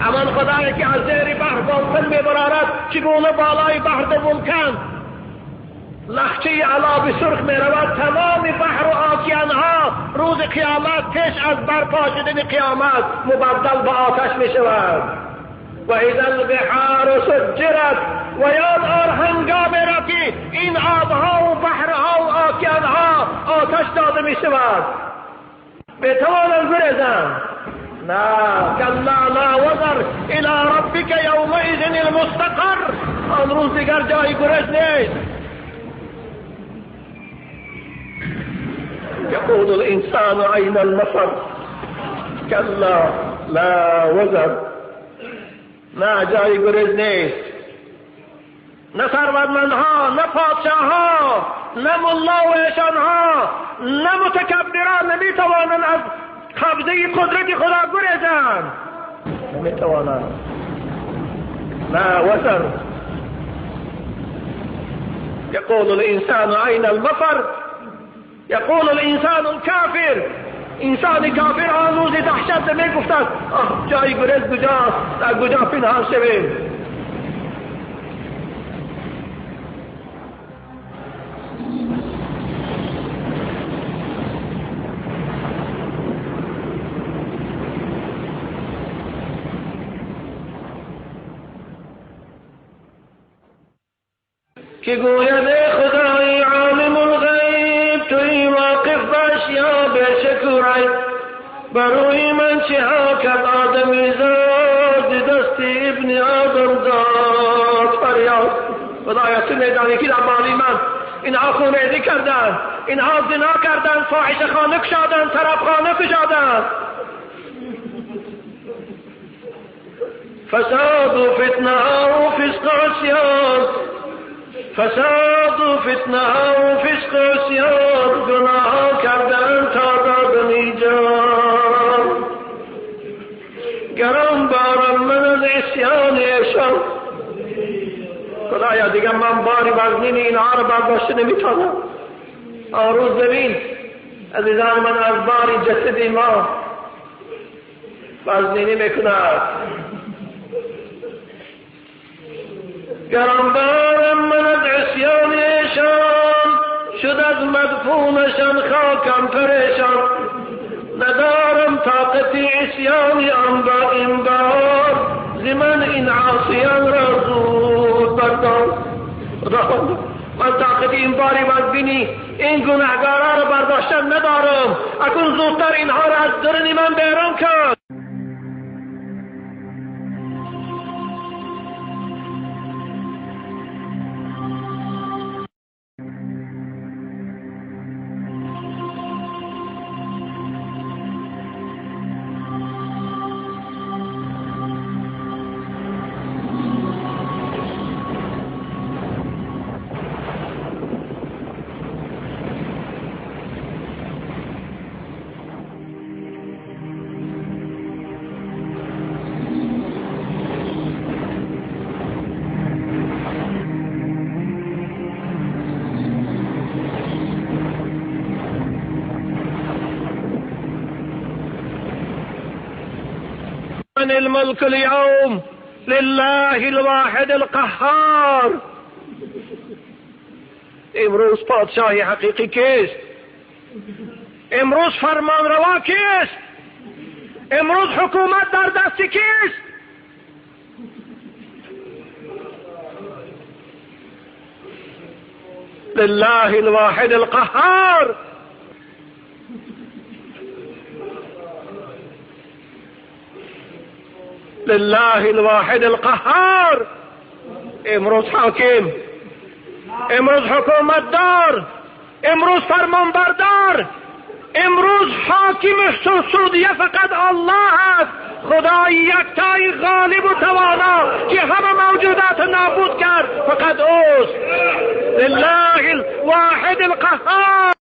همان خدایی که از زیر بحر باطن میبرارد چگونه بالای بحر ولکان لخچه علابی سرخ میرود، تمام بحر و آکیانها روز قیامت پیش از برپا شدن قیامت مبدل به آتش میشود. و اذا البحار سجرت، و یاد آر هنگامی را که این آبها و بحرها و آکیانها آتش داده میشود بتوانند بریزند. نه، کلا لا وزر الى ربک یومئذ المستقر. آن روز دیگر جای گریز نیست. يقول الانسان اين المفر، كلا لا وزر. نه جای گریز نیست. نه ثروتمندها، نه پادشاهها، نه ملا و ایشانها، نه متکبران نمیتوانند از قبضه قدرت خدا گریزند. نمیتوانند. لا وزر. يقول الانسان اين المفر، يقول الانسان الكافر. انسان کافر آن روز دهشت میگفت جای گریز کجاست، در کجا پنهان شویم. که گوید خدای عالم الغیب توی واقف باش یا بشکرای، بروی من چه ها کرد آدمی زاد دست ابن آدم زاد. فریاد خدایا تو میدانی که در بالی من اینها خونریزی کردن، اینها زنا کردن، فاحشه خانه کشادن، طرب خانه کشادن. فساد و فتنه و فسق و عصیان، فساد و فتنه و فسق و عصیان، گناه کردن تا دادنی جان. گرم بارم من از عصیان ایشان. خدایا دیگر من باری وزنین اینها رو برداشت نمیتونم. آن روز ببین عزیزان من از باری جسد ما وزنینی میکند. گرم بارم من از عصیان ایشان، شد از مدفونشان خاکم پریشان. ندارم طاقت عصیان آن با این بار، زمن این عاصیان را زود بردار. من طاقت این باری وزبینی این گناهگارا را برداشتن ندارم. اکنون زودتر اینها را از درون من بیرون کن. الملك اليوم لله الواحد القهار. امروز پادشاهی حقیقی کیست؟ امروز فرمان روا کیست؟ امروز حکومت در دست کیست؟ لله الواحد القهار. لله الواحد القهار. امروز حاکم، امروز حکومت دار، امروز فرمان بردار، امروز حاکم سعودیه فقط الله است. خدای یکتای غالب و توانا که همه موجودات نابود کرد فقط اوست. لله الواحد القهار.